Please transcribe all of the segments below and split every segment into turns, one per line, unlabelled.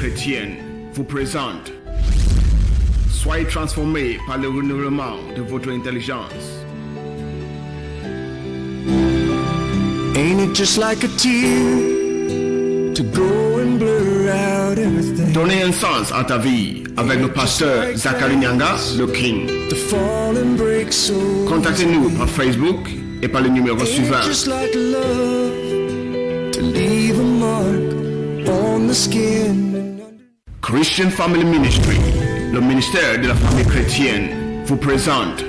chrétienne vous présente Soyez transformés par le renouvellement de votre intelligence.
Ain't it just like a tear to go and blur out everything?
Donnez un sens à ta vie avec le pasteur Zachary Nyanga, le King.
To fall and break so.
Contactez-nous par Facebook et par le numéro
Ain't
suivant.
it just like love to leave a mark on the skin?
Christian Family Ministry, le ministère de la famille chrétienne, vous présente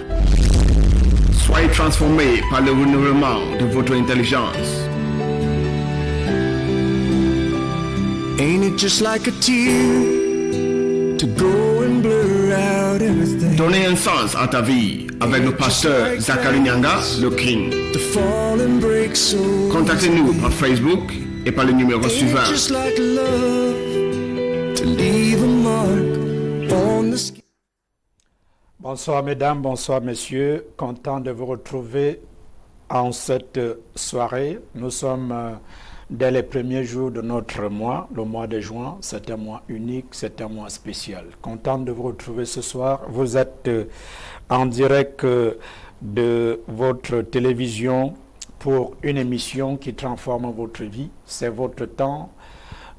Soyez transformés par le renouvellement de votre intelligence.
Ain't it just like a tear to go and blur out everything?
Donnez un sens à ta vie avec le pasteur Zachary Nyanga, le King.
To fall and break so.
Contactez-nous par Facebook et par le numéro
Ain't
suivant.
it just like love to leave a mark on the skin?
Bonsoir mesdames, bonsoir messieurs, content de vous retrouver en cette soirée. Nous sommes dès les premiers jours de notre mois, le mois de juin. C'est un mois unique, c'est un mois spécial. Content de vous retrouver ce soir. Vous êtes en direct de votre télévision pour une émission qui transforme votre vie. C'est votre temps,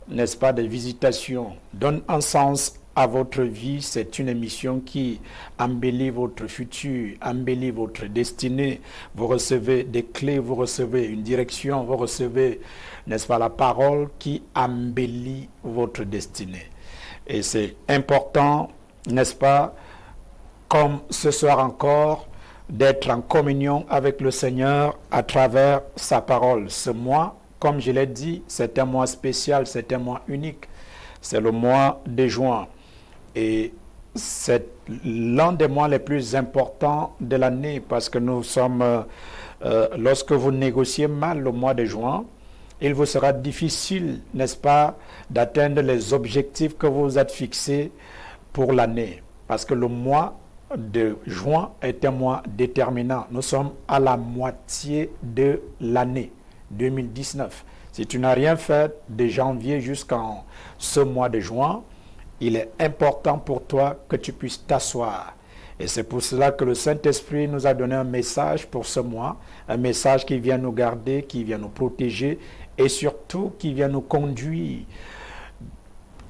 n'est-ce pas, de visitation. Donne un sens à votre vie. C'est une émission qui embellit votre futur, embellit votre destinée. Vous recevez des clés, vous recevez une direction, vous recevez, n'est-ce pas, la parole qui embellit votre destinée. Et c'est important, n'est-ce pas, comme ce soir encore, d'être en communion avec le Seigneur à travers sa parole. Ce mois, comme je l'ai dit, c'est un mois spécial, c'est un mois unique. C'est le mois de juin. Et c'est l'un des mois les plus importants de l'année parce que nous sommes, lorsque vous négociez mal le mois de juin, il vous sera difficile, n'est-ce pas, d'atteindre les objectifs que vous êtes fixés pour l'année. Parce que le mois de juin est un mois déterminant. Nous sommes à la moitié de l'année 2019. Si tu n'as rien fait de janvier jusqu'en ce mois de juin, il est important pour toi que tu puisses t'asseoir. Et c'est pour cela que le Saint-Esprit nous a donné un message pour ce mois, un message qui vient nous garder, qui vient nous protéger et surtout qui vient nous conduire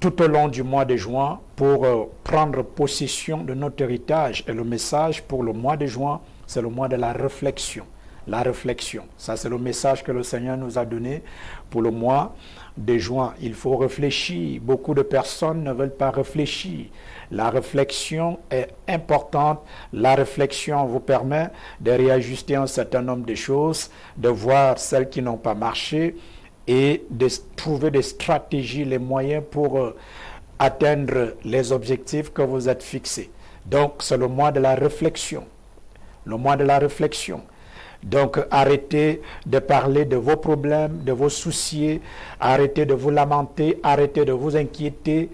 tout au long du mois de juin pour prendre possession de notre héritage. Et le message pour le mois de juin, c'est le mois de la réflexion. La réflexion, ça c'est le message que le Seigneur nous a donné pour le mois de juin. Il faut réfléchir. Beaucoup de personnes ne veulent pas réfléchir. La réflexion est importante. La réflexion vous permet de réajuster un certain nombre de choses, de voir celles qui n'ont pas marché et de trouver des stratégies, les moyens pour atteindre les objectifs que vous êtes fixés. Donc c'est le mois de la réflexion. Le mois de la réflexion. Donc arrêtez de parler de vos problèmes, de vos soucis, arrêtez de vous lamenter, arrêtez de vous inquiéter.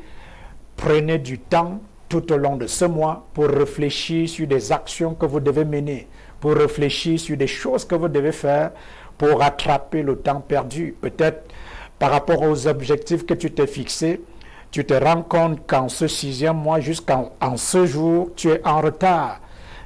Prenez du temps tout au long de ce mois pour réfléchir sur des actions que vous devez mener, pour réfléchir sur des choses que vous devez faire pour rattraper le temps perdu. Peut-être par rapport aux objectifs que tu t'es fixés, tu te rends compte qu'en ce 6e mois, jusqu'en ce jour, tu es en retard.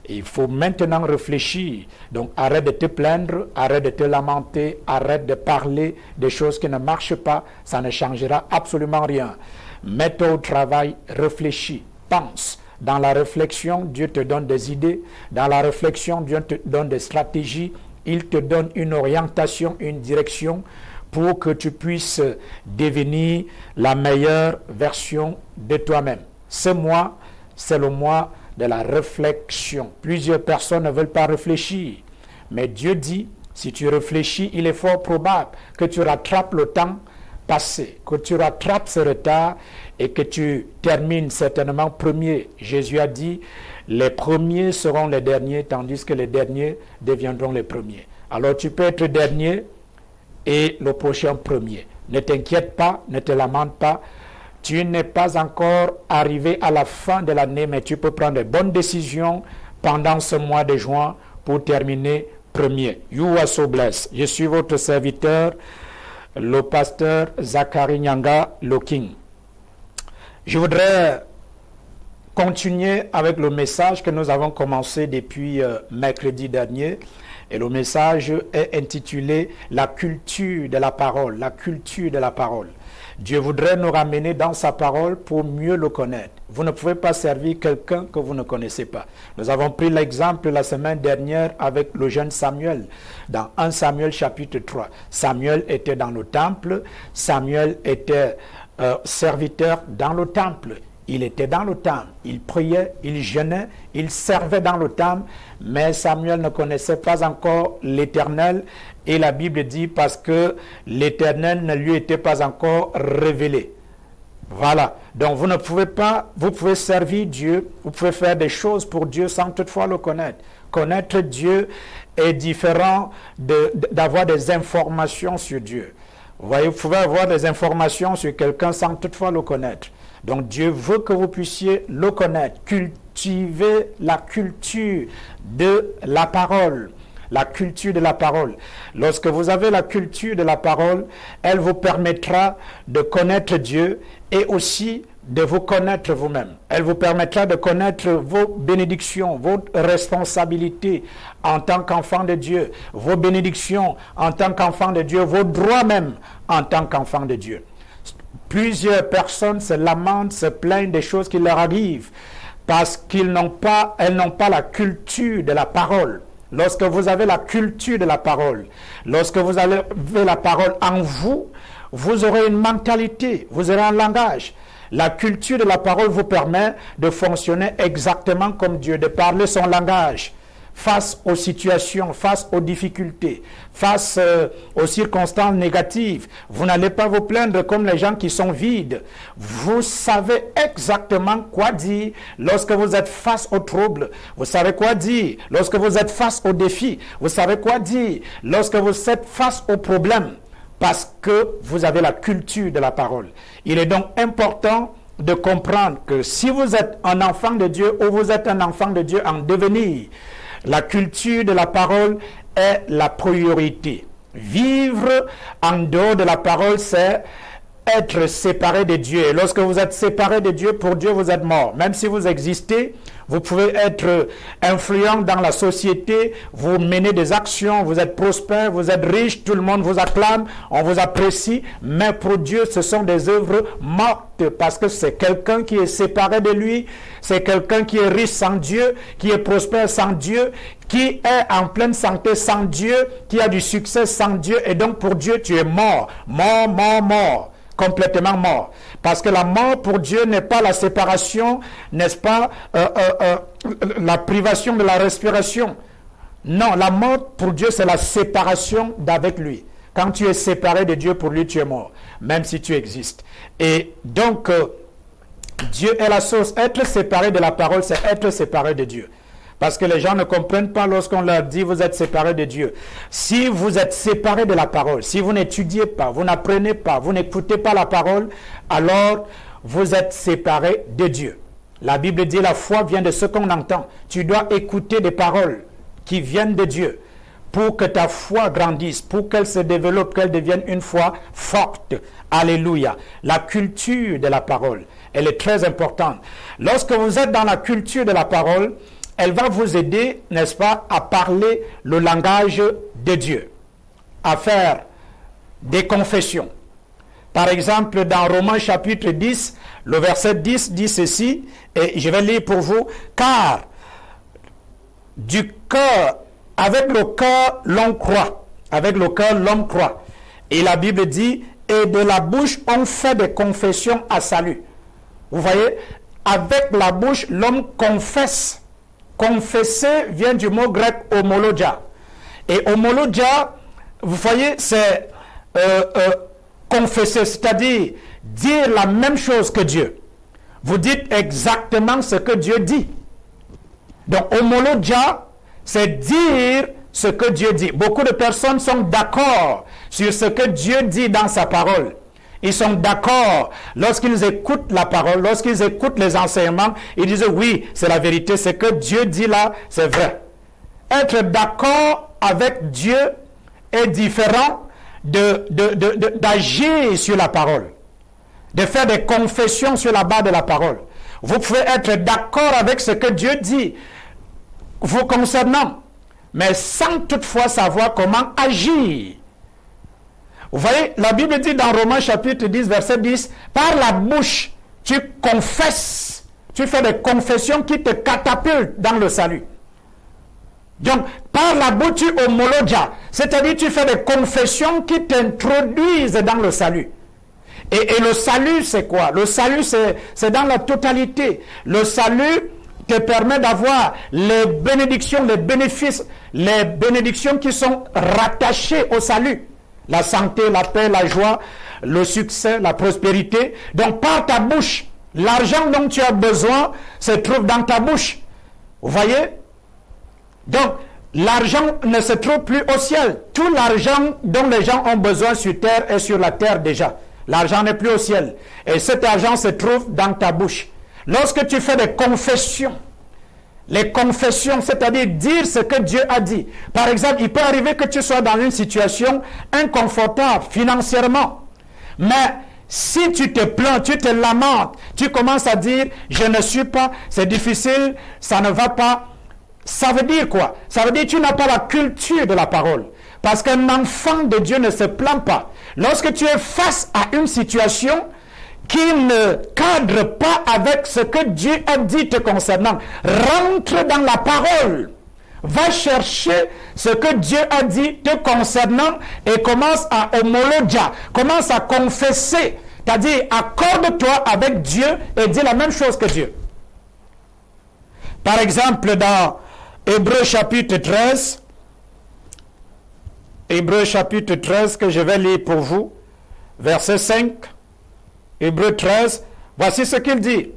Il faut maintenant réfléchir. Donc arrête de te plaindre, arrête de te lamenter, arrête de parler des choses qui ne marchent pas. Ça ne changera absolument rien. Mets-toi au travail, réfléchis, pense. Dans la réflexion, Dieu te donne des idées. Dans la réflexion, Dieu te donne des stratégies. Il te donne une orientation, une direction pour que tu puisses devenir la meilleure version de toi-même. Ce mois, c'est le mois de la réflexion. Plusieurs personnes ne veulent pas réfléchir. Mais Dieu dit, si tu réfléchis, il est fort probable que tu rattrapes le temps passé, que tu rattrapes ce retard et que tu termines certainement premier. Jésus a dit, les premiers seront les derniers, tandis que les derniers deviendront les premiers. Alors tu peux être dernier et le prochain premier. Ne t'inquiète pas, ne te lamente pas. Tu n'es pas encore arrivé à la fin de l'année, mais tu peux prendre de bonnes décisions pendant ce mois de juin pour terminer premier. You are so blessed. Je suis votre serviteur, le pasteur Zachary Nyanga, le King. Je voudrais continuer avec le message que nous avons commencé depuis mercredi dernier. Et le message est intitulé « La culture de la parole ». La culture de la parole. Dieu voudrait nous ramener dans sa parole pour mieux le connaître. Vous ne pouvez pas servir quelqu'un que vous ne connaissez pas. Nous avons pris l'exemple la semaine dernière avec le jeune Samuel. Dans 1 Samuel chapitre 3, Samuel était dans le temple. Samuel était serviteur dans le temple. Il était dans le temple, il priait, il jeûnait, il servait dans le temple, mais Samuel ne connaissait pas encore l'Éternel, et la Bible dit parce que l'Éternel ne lui était pas encore révélé. Voilà, donc vous ne pouvez pas, vous pouvez servir Dieu, vous pouvez faire des choses pour Dieu sans toutefois le connaître. Connaître Dieu est différent d'avoir des informations sur Dieu. Vous voyez, vous pouvez avoir des informations sur quelqu'un sans toutefois le connaître. Donc Dieu veut que vous puissiez le connaître, cultiver la culture de la parole. La culture de la parole. Lorsque vous avez la culture de la parole, elle vous permettra de connaître Dieu et aussi de vous connaître vous-même. Elle vous permettra de connaître vos bénédictions, vos responsabilités en tant qu'enfant de Dieu, vos bénédictions en tant qu'enfant de Dieu, vos droits même en tant qu'enfant de Dieu. Plusieurs personnes se lamentent, se plaignent des choses qui leur arrivent parce qu'elles n'ont pas la culture de la parole. Lorsque vous avez la culture de la parole, lorsque vous avez la parole en vous, vous aurez une mentalité, vous aurez un langage. La culture de la parole vous permet de fonctionner exactement comme Dieu, de parler son langage face aux situations, face aux difficultés, face aux circonstances négatives. Vous n'allez pas vous plaindre comme les gens qui sont vides. Vous savez exactement quoi dire lorsque vous êtes face aux troubles. Vous savez quoi dire lorsque vous êtes face aux défis. Vous savez quoi dire lorsque vous êtes face aux problèmes. Parce que vous avez la culture de la parole. Il est donc important de comprendre que si vous êtes un enfant de Dieu ou vous êtes un enfant de Dieu en devenir, la culture de la parole est la priorité. Vivre en dehors de la parole, c'est être séparé de Dieu. Et lorsque vous êtes séparé de Dieu, pour Dieu, vous êtes mort. Même si vous existez, vous pouvez être influent dans la société, vous menez des actions, vous êtes prospère, vous êtes riche, tout le monde vous acclame, on vous apprécie. Mais pour Dieu, ce sont des œuvres mortes parce que c'est quelqu'un qui est séparé de lui, c'est quelqu'un qui est riche sans Dieu, qui est prospère sans Dieu, qui est en pleine santé sans Dieu, qui a du succès sans Dieu. Et donc pour Dieu, tu es mort, mort, mort, mort. Complètement mort. Parce que la mort pour Dieu n'est pas la séparation, n'est-ce pas, la privation de la respiration. Non, la mort pour Dieu, c'est la séparation d'avec lui. Quand tu es séparé de Dieu, pour lui, tu es mort, même si tu existes. Et donc, Dieu est la source. Être séparé de la parole, c'est être séparé de Dieu. Parce que les gens ne comprennent pas lorsqu'on leur dit vous êtes séparés de Dieu. Si vous êtes séparés de la parole, si vous n'étudiez pas, vous n'apprenez pas, vous n'écoutez pas la parole, alors vous êtes séparés de Dieu. La Bible dit la foi vient de ce qu'on entend. Tu dois écouter des paroles qui viennent de Dieu pour que ta foi grandisse, pour qu'elle se développe, qu'elle devienne une foi forte. Alléluia. La culture de la parole, elle est très importante. Lorsque vous êtes dans la culture de la parole, elle va vous aider, n'est-ce pas, à parler le langage de Dieu, à faire des confessions. Par exemple, dans Romains chapitre 10, le verset 10 dit ceci, et je vais lire pour vous, car du cœur, avec le cœur l'on croit, avec le cœur l'homme croit. Et la Bible dit, et de la bouche on fait des confessions à salut. Vous voyez, avec la bouche l'homme confesse. Confesser vient du mot grec homologia. Et homologia, vous voyez, c'est confesser, c'est-à-dire dire la même chose que Dieu. Vous dites exactement ce que Dieu dit. Donc homologia, c'est dire ce que Dieu dit. Beaucoup de personnes sont d'accord sur ce que Dieu dit dans sa parole. Ils sont d'accord lorsqu'ils écoutent la parole, lorsqu'ils écoutent les enseignements, ils disent oui, c'est la vérité, ce que Dieu dit là, c'est vrai. Être d'accord avec Dieu est différent d'agir sur la parole. de faire des confessions sur la base de la parole. Vous pouvez être d'accord avec ce que Dieu dit vous concernant, mais sans toutefois savoir comment agir. Vous voyez, la Bible dit dans Romains chapitre 10, verset 10, par la bouche, tu confesses, tu fais des confessions qui te catapultent dans le salut. Donc, par la bouche, tu homologia, c'est-à-dire tu fais des confessions qui t'introduisent dans le salut. Et le salut, c'est quoi? Le salut, c'est dans la totalité. Le salut te permet d'avoir les bénédictions, les bénéfices, les bénédictions qui sont rattachées au salut. La santé, la paix, la joie, le succès, la prospérité. Donc, par ta bouche, l'argent dont tu as besoin se trouve dans ta bouche. Vous voyez? Donc, l'argent ne se trouve plus au ciel. Tout l'argent dont les gens ont besoin sur terre est sur la terre déjà. L'argent n'est plus au ciel. Et cet argent se trouve dans ta bouche. Lorsque tu fais des confessions, les confessions, c'est-à-dire dire ce que Dieu a dit. Par exemple, il peut arriver que tu sois dans une situation inconfortable financièrement. Mais si tu te plains, tu te lamentes, tu commences à dire « je ne suis pas, c'est difficile, ça ne va pas ». Ça veut dire quoi? Ça veut dire que tu n'as pas la culture de la parole. Parce qu'un enfant de Dieu ne se plaint pas. Lorsque tu es face à une situation qui ne cadre pas avec ce que Dieu a dit te concernant, rentre dans la parole. Va chercher ce que Dieu a dit te concernant et commence à homologia, commence à confesser. C'est-à-dire, accorde-toi avec Dieu et dis la même chose que Dieu. Par exemple, dans Hébreux chapitre 13, Hébreux chapitre 13 que je vais lire pour vous, verset 5, Hébreux 13, voici ce qu'il dit.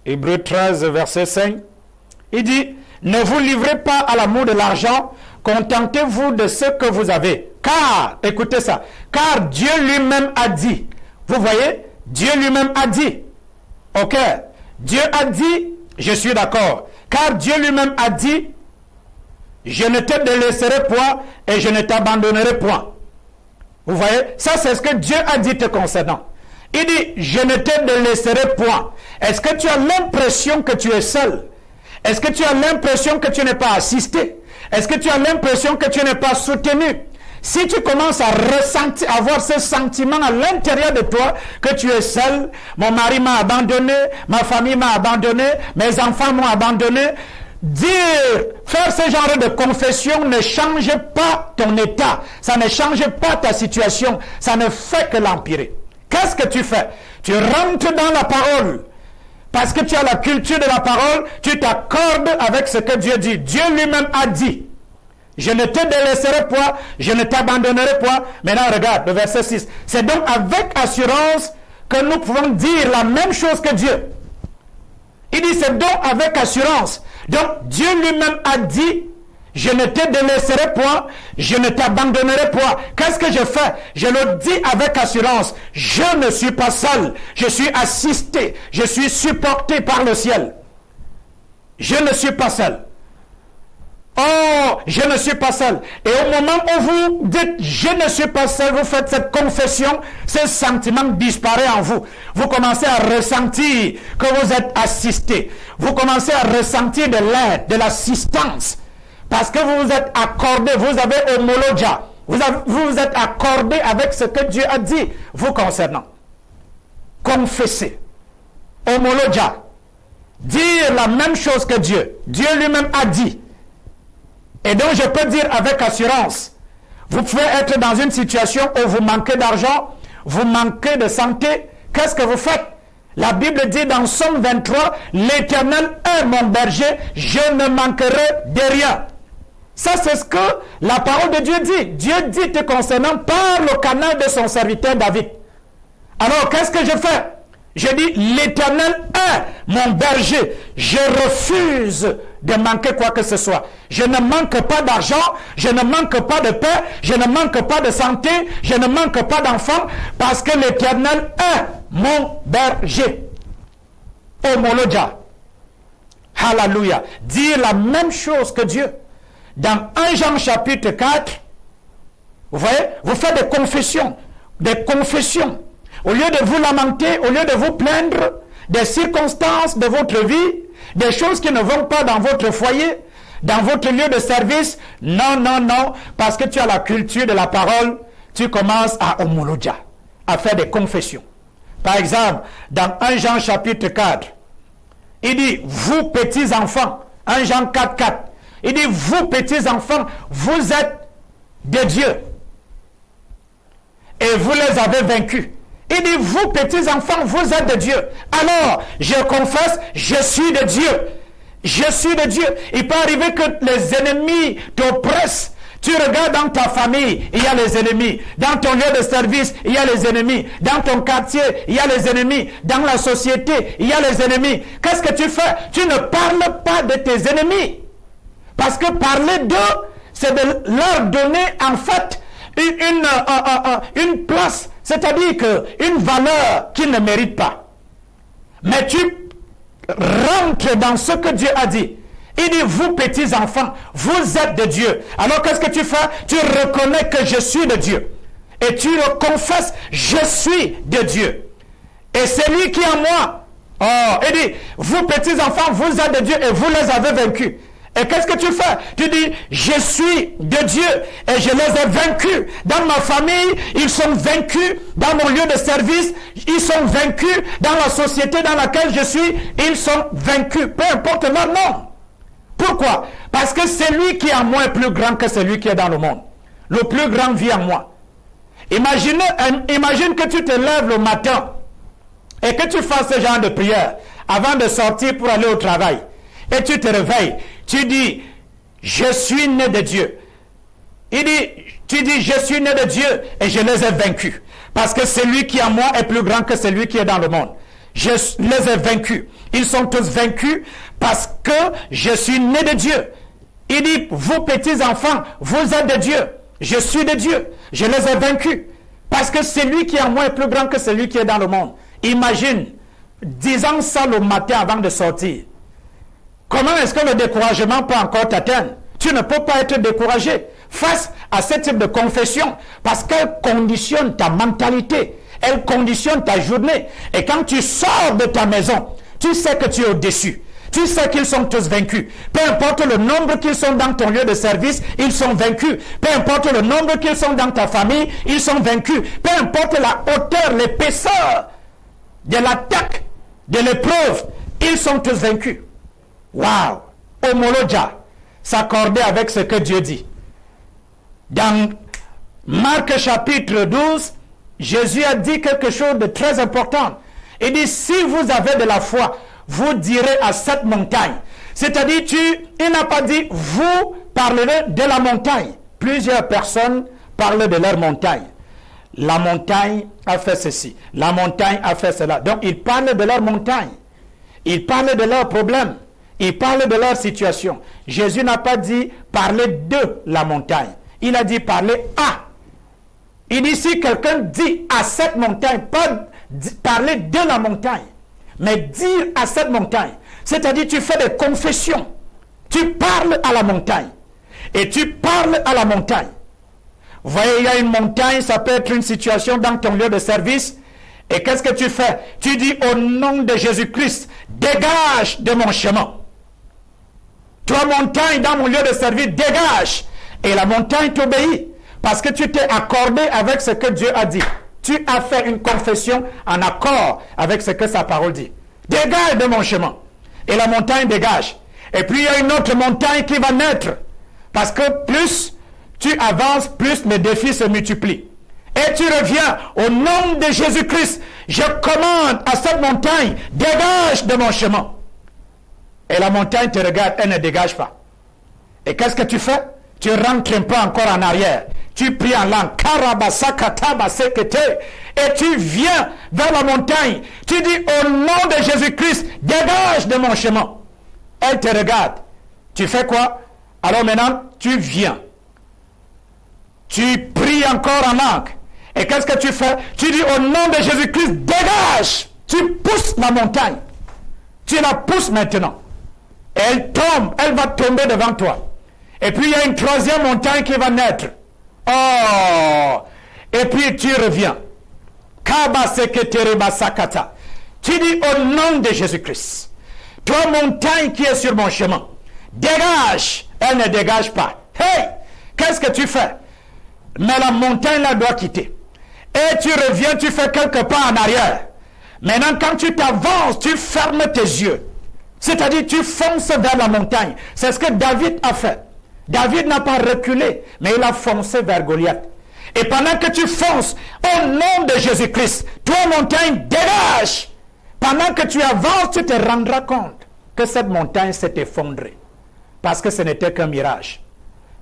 Hébreux 13, verset 5, il dit, ne vous livrez pas à l'amour de l'argent, contentez-vous de ce que vous avez. Car, écoutez ça, car Dieu lui-même a dit, vous voyez, Dieu lui-même a dit, ok, Dieu a dit, je suis d'accord, car Dieu lui-même a dit, je ne te délaisserai point et je ne t'abandonnerai point. Vous voyez, ça c'est ce que Dieu a dit te concernant. Il dit, je ne te délaisserai point. Est-ce que tu as l'impression que tu es seul? Est-ce que tu as l'impression que tu n'es pas assisté? Est-ce que tu as l'impression que tu n'es pas soutenu? Si tu commences à ressentir, à avoir ce sentiment à l'intérieur de toi que tu es seul, mon mari m'a abandonné, ma famille m'a abandonné, mes enfants m'ont abandonné, faire ce genre de confession ne change pas ton état, ça ne change pas ta situation, ça ne fait que l'empirer. Qu'est-ce que tu fais? Tu rentres dans la parole. Parce que tu as la culture de la parole, tu t'accordes avec ce que Dieu dit. Dieu lui-même a dit, je ne te délaisserai point, je ne t'abandonnerai point. Maintenant, regarde le verset 6. C'est donc avec assurance que nous pouvons dire la même chose que Dieu. Il dit, c'est donc avec assurance. Donc, Dieu lui-même a dit, je ne te délaisserai point, je ne t'abandonnerai point. Qu'est-ce que je fais? Je le dis avec assurance. Je ne suis pas seul. Je suis assisté. Je suis supporté par le ciel. Je ne suis pas seul. Oh, je ne suis pas seul. Et au moment où vous dites, je ne suis pas seul, vous faites cette confession, ce sentiment disparaît en vous. Vous commencez à ressentir que vous êtes assisté. Vous commencez à ressentir de l'aide, de l'assistance. Parce que vous vous êtes accordé, vous avez homologia. Vous vous êtes accordé avec ce que Dieu a dit vous concernant. Confesser. Homologia. Dire la même chose que Dieu. Dieu lui-même a dit. Et donc je peux dire avec assurance, vous pouvez être dans une situation où vous manquez d'argent, vous manquez de santé. Qu'est-ce que vous faites? La Bible dit dans Psaume 23, l'Éternel est mon berger, je ne manquerai de rien. Ça c'est ce que la parole de Dieu dit. Dieu dit te concernant par le canal de son serviteur David. Alors qu'est-ce que je fais? Je dis, l'Éternel est mon berger. Je refuse de manquer quoi que ce soit. Je ne manque pas d'argent, je ne manque pas de paix, je ne manque pas de santé, je ne manque pas d'enfants, parce que l'Éternel est mon berger. Homologia. Hallelujah. Dire la même chose que Dieu. Dans 1 Jean chapitre 4, Vous voyez, vous faites des confessions. Des confessions. Au lieu de vous lamenter, au lieu de vous plaindre des circonstances de votre vie, des choses qui ne vont pas dans votre foyer, dans votre lieu de service, non, non, non, parce que tu as la culture de la parole, tu commences à homologia, à faire des confessions. Par exemple, dans 1 Jean chapitre 4, il dit, vous petits enfants, 1 Jean 4, 4, il dit, vous petits enfants, vous êtes de Dieu et vous les avez vaincus. Il dit, vous petits enfants, vous êtes de Dieu. Alors, je confesse, je suis de Dieu. Je suis de Dieu. Il peut arriver que les ennemis t'oppressent. Tu regardes dans ta famille, il y a les ennemis. Dans ton lieu de service, il y a les ennemis. Dans ton quartier, il y a les ennemis. Dans la société, il y a les ennemis. Qu'est-ce que tu fais? Tu ne parles pas de tes ennemis. Parce que parler d'eux, c'est de leur donner en fait une place, c'est-à-dire une valeur qu'ils ne méritent pas. Mais tu rentres dans ce que Dieu a dit. Il dit, vous petits enfants, vous êtes de Dieu. Alors qu'est-ce que tu fais? Tu reconnais que je suis de Dieu. Et tu le confesses, je suis de Dieu. Et c'est lui qui est en moi. Oh, il dit, vous petits enfants, vous êtes de Dieu et vous les avez vaincus. Et qu'est-ce que tu fais? Tu dis, je suis de Dieu et je les ai vaincus. Dans ma famille, ils sont vaincus. Dans mon lieu de service, ils sont vaincus. Dans la société dans laquelle je suis, ils sont vaincus. Peu importe leur nom. Pourquoi? Parce que celui qui est en moi est plus grand que celui qui est dans le monde. Le plus grand vit en moi. Imagine que tu te lèves le matin et que tu fasses ce genre de prière avant de sortir pour aller au travail. Et tu te réveilles. Tu dis, je suis né de Dieu. Tu dis, je suis né de Dieu et je les ai vaincus. Parce que celui qui est en moi est plus grand que celui qui est dans le monde. Je les ai vaincus. Ils sont tous vaincus parce que je suis né de Dieu. Il dit, vous petits enfants, vous êtes de Dieu. Je suis de Dieu. Je les ai vaincus. Parce que celui qui est en moi est plus grand que celui qui est dans le monde. Imagine, disant ça le matin avant de sortir. Comment est-ce que le découragement peut encore t'atteindre? Tu ne peux pas être découragé face à ce type de confession parce qu'elle conditionne ta mentalité, elle conditionne ta journée. Et quand tu sors de ta maison, tu sais que tu es au-dessus. Tu sais qu'ils sont tous vaincus. Peu importe le nombre qu'ils sont dans ton lieu de service, ils sont vaincus. Peu importe le nombre qu'ils sont dans ta famille, ils sont vaincus. Peu importe la hauteur, l'épaisseur de l'attaque, de l'épreuve, ils sont tous vaincus. Waouh! Homologia, s'accorder avec ce que Dieu dit. Dans Marc chapitre 12, Jésus a dit quelque chose de très important. Il dit, si vous avez de la foi, vous direz à cette montagne. C'est-à-dire, il n'a pas dit, vous parlerez de la montagne. Plusieurs personnes parlent de leur montagne. La montagne a fait ceci. La montagne a fait cela. Donc, ils parlent de leur montagne. Ils parlent de leurs problèmes. Ils parlent de leur situation. Jésus n'a pas dit parler de la montagne. Il a dit parler à. Il dit si quelqu'un dit à cette montagne, pas parler de la montagne, mais dire à cette montagne. C'est-à-dire tu fais des confessions. Tu parles à la montagne. Et tu parles à la montagne. Vous voyez, il y a une montagne, ça peut être une situation dans ton lieu de service. Et qu'est-ce que tu fais? Tu dis au nom de Jésus-Christ, dégage de mon chemin. Toi, montagne, dans mon lieu de service, dégage. Et la montagne t'obéit. Parce que tu t'es accordé avec ce que Dieu a dit. Tu as fait une confession en accord avec ce que sa parole dit. Dégage de mon chemin. Et la montagne dégage. Et puis il y a une autre montagne qui va naître. Parce que plus tu avances, plus les défis se multiplient. Et tu reviens au nom de Jésus-Christ. Je commande à cette montagne, dégage de mon chemin. Et la montagne te regarde, elle ne dégage pas. Et qu'est-ce que tu fais? Tu rentres un peu encore en arrière. Tu pries en langue. Et tu viens vers la montagne. Tu dis au nom de Jésus-Christ, dégage de mon chemin. Elle te regarde. Tu fais quoi? Alors maintenant, tu viens. Tu pries encore en langue. Et qu'est-ce que tu fais? Tu dis au nom de Jésus-Christ, dégage. Tu pousses la montagne. Tu la pousses maintenant. Elle tombe, elle va tomber devant toi. Et puis il y a une troisième montagne qui va naître. Oh! Et puis tu reviens. Tu dis au nom de Jésus-Christ, toi montagne qui est sur mon chemin, dégage. Elle ne dégage pas. Hey! Qu'est-ce que tu fais? Mais la montagne là doit quitter. Et tu reviens, tu fais quelques pas en arrière. Maintenant, quand tu t'avances, tu fermes tes yeux. C'est-à-dire, tu fonces vers la montagne. C'est ce que David a fait. David n'a pas reculé, mais il a foncé vers Goliath. Et pendant que tu fonces, au nom de Jésus-Christ, toi, montagne, dégage. Pendant que tu avances, tu te rendras compte que cette montagne s'est effondrée. Parce que ce n'était qu'un mirage.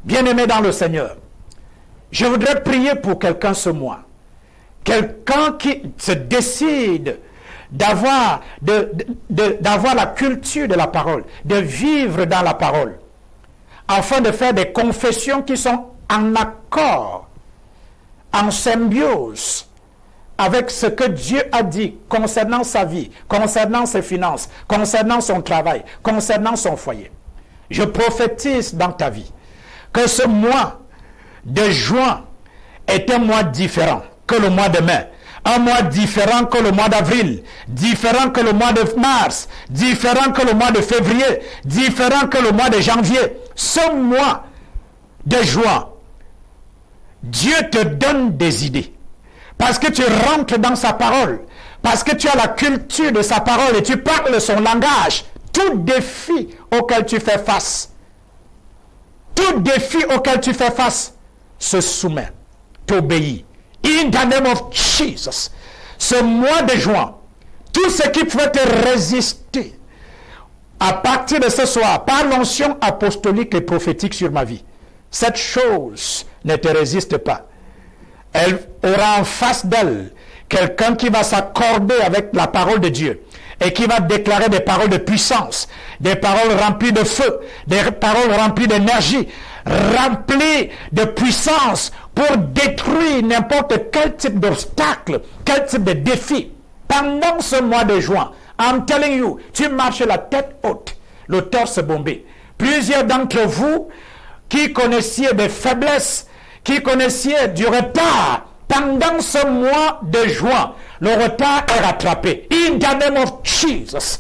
Bien-aimé dans le Seigneur, je voudrais prier pour quelqu'un ce mois. Quelqu'un qui se décide d'avoir la culture de la parole, de vivre dans la parole, afin de faire des confessions qui sont en accord, en symbiose avec ce que Dieu a dit concernant sa vie, concernant ses finances, concernant son travail, concernant son foyer. Je prophétise dans ta vie que ce mois de juin est un mois différent que le mois de mai, un mois différent que le mois d'avril, différent que le mois de mars, différent que le mois de février, différent que le mois de janvier. Ce mois de juin, Dieu te donne des idées parce que tu rentres dans sa parole, parce que tu as la culture de sa parole et tu parles son langage. Tout défi auquel tu fais face, se soumet, t'obéit. In the name of Jesus. Ce mois de juin, tout ce qui pouvait te résister, à partir de ce soir, par l'onction apostolique et prophétique sur ma vie, cette chose ne te résiste pas. Elle aura en face d'elle quelqu'un qui va s'accorder avec la parole de Dieu et qui va déclarer des paroles de puissance, des paroles remplies de feu, des paroles remplies d'énergie, remplies de puissance pour détruire n'importe quel type d'obstacle, quel type de défi. Pendant ce mois de juin, I'm telling you, tu marches la tête haute, le torse bombé. Plusieurs d'entre vous qui connaissiez des faiblesses, qui connaissiez du retard, pendant ce mois de juin, le retard est rattrapé. In the name of Jesus.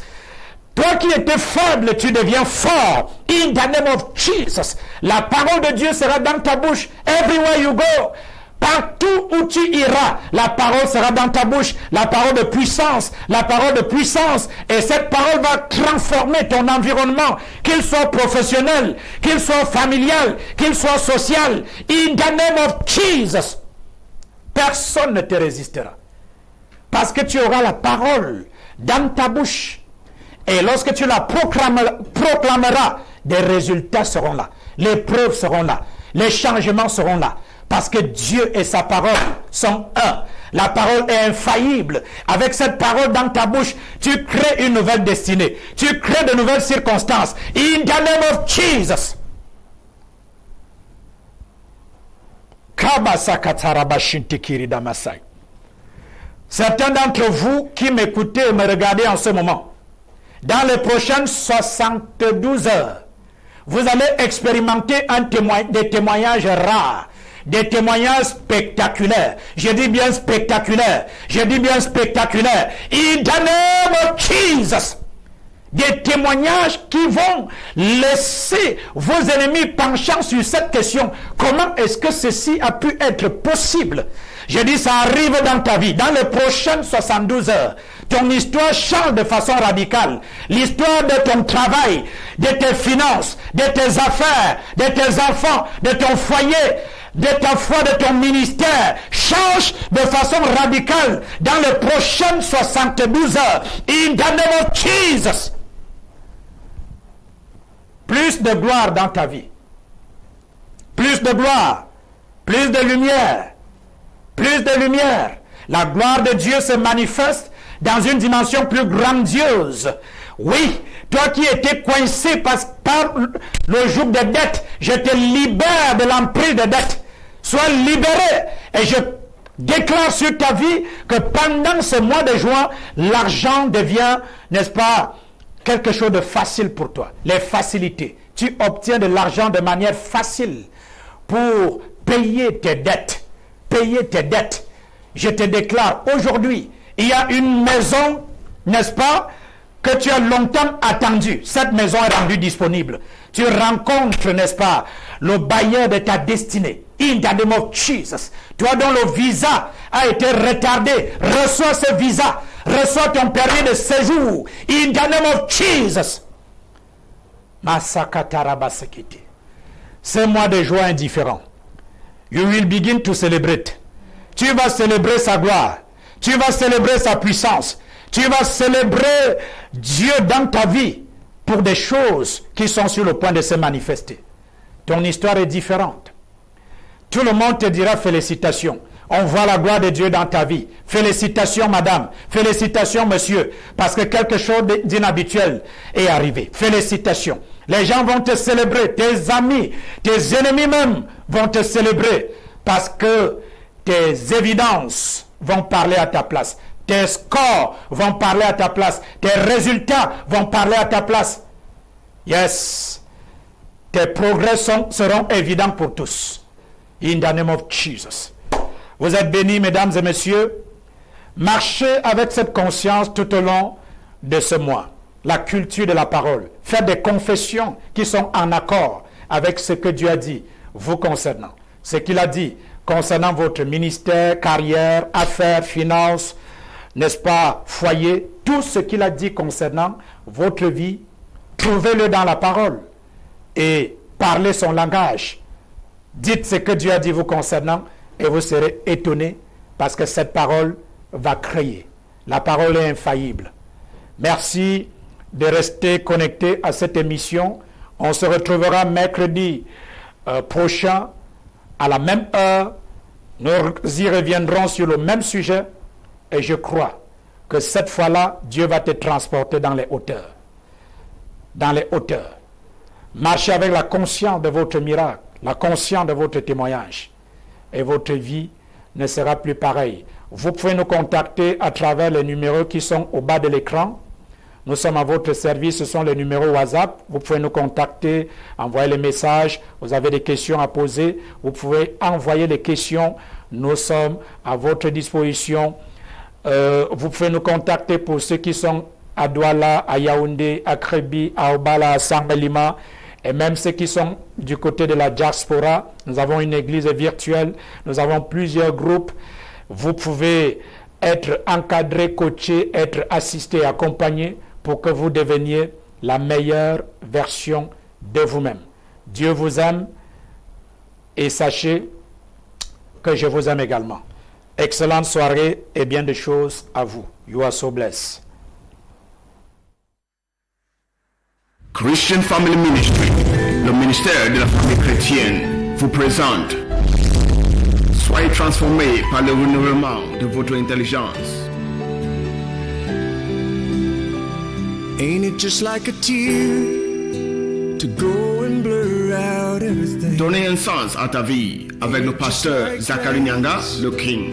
Toi qui étais faible, tu deviens fort. In the name of Jesus. La parole de Dieu sera dans ta bouche. Everywhere you go. Partout où tu iras, la parole sera dans ta bouche. La parole de puissance. La parole de puissance. Et cette parole va transformer ton environnement. Qu'il soit professionnel, qu'il soit familial, qu'il soit social. In the name of Jesus. Personne ne te résistera. Parce que tu auras la parole dans ta bouche. Et lorsque tu la proclameras, des résultats seront là. Les preuves seront là. Les changements seront là. Parce que Dieu et sa parole sont un. La parole est infaillible. Avec cette parole dans ta bouche, tu crées une nouvelle destinée. Tu crées de nouvelles circonstances. In the name of Jesus. Certains d'entre vous qui m'écoutez et me regardez en ce moment, dans les prochaines 72 heures, vous allez expérimenter des témoignages rares, des témoignages spectaculaires. Je dis bien spectaculaires. Je dis bien spectaculaires. In the name of Jesus. Des témoignages qui vont laisser vos ennemis penchant sur cette question. Comment est-ce que ceci a pu être possible? Je dis, ça arrive dans ta vie. Dans les prochaines 72 heures, ton histoire change de façon radicale. L'histoire de ton travail, de tes finances, de tes affaires, de tes enfants, de ton foyer, de ta foi, de ton ministère, change de façon radicale dans les prochaines 72 heures. In the name of Jesus. Plus de gloire dans ta vie. Plus de gloire. Plus de lumière. Plus de lumière. La gloire de Dieu se manifeste dans une dimension plus grandiose. Oui, toi qui étais coincé par le joug de dette, je te libère de l'emprise de dette. Sois libéré. Et je déclare sur ta vie que pendant ce mois de juin, l'argent devient, n'est-ce pas, quelque chose de facile pour toi. Les facilités. Tu obtiens de l'argent de manière facile pour payer tes dettes. Payer tes dettes. Je te déclare aujourd'hui, il y a une maison, n'est-ce pas, que tu as longtemps attendue. Cette maison est rendue disponible. Tu rencontres, n'est-ce pas, le bailleur de ta destinée. In the name of Jesus. Toi dont le visa a été retardé, reçois ce visa. Reçois ton permis de séjour. In the name of Jesus. Masakatarabasekiti. C'est mois de joie indifférent. You will begin to celebrate. Tu vas célébrer sa gloire. Tu vas célébrer sa puissance. Tu vas célébrer Dieu dans ta vie pour des choses qui sont sur le point de se manifester. Ton histoire est différente. Tout le monde te dira félicitations. On voit la gloire de Dieu dans ta vie. Félicitations, madame. Félicitations, monsieur. Parce que quelque chose d'inhabituel est arrivé. Félicitations. Les gens vont te célébrer. Tes amis, tes ennemis même vont te célébrer. Parce que tes évidences vont parler à ta place. Tes scores vont parler à ta place. Tes résultats vont parler à ta place. Yes. Tes progrès seront évidents pour tous. In the name of Jesus. Vous êtes bénis, mesdames et messieurs. Marchez avec cette conscience tout au long de ce mois. La culture de la parole. Faites des confessions qui sont en accord avec ce que Dieu a dit vous concernant. Ce qu'il a dit concernant votre ministère, carrière, affaires, finances, n'est-ce pas, foyer, tout ce qu'il a dit concernant votre vie, trouvez-le dans la parole et parlez son langage. Dites ce que Dieu a dit vous concernant et vous serez étonnés parce que cette parole va créer. La parole est infaillible. Merci de rester connecté à cette émission. On se retrouvera mercredi prochain à la même heure. Nous y reviendrons sur le même sujet et je crois que cette fois-là, Dieu va te transporter dans les hauteurs. Dans les hauteurs. Marchez avec la conscience de votre miracle, la conscience de votre témoignage. Et votre vie ne sera plus pareille. Vous pouvez nous contacter à travers les numéros qui sont au bas de l'écran. Nous sommes à votre service, ce sont les numéros WhatsApp. Vous pouvez nous contacter, envoyer les messages. Vous avez des questions à poser. Vous pouvez envoyer les questions. Nous sommes à votre disposition. Vous pouvez nous contacter pour ceux qui sont à Douala, à Yaoundé, à Kribi, à Obala, à Sangalima. Et même ceux qui sont du côté de la diaspora, nous avons une église virtuelle, nous avons plusieurs groupes. Vous pouvez être encadré, coaché, être assisté, accompagné pour que vous deveniez la meilleure version de vous-même. Dieu vous aime et sachez que je vous aime également. Excellente soirée et bien de choses à vous. You are so blessed.
Christian Family Ministry, le ministère de la famille chrétienne, vous présente Soyez transformés par le renouvellement de votre intelligence.
Ain't it just like a tear to go and blur out everything?
Donnez un sens à ta vie avec le pasteur Zachary Nyanga, le King.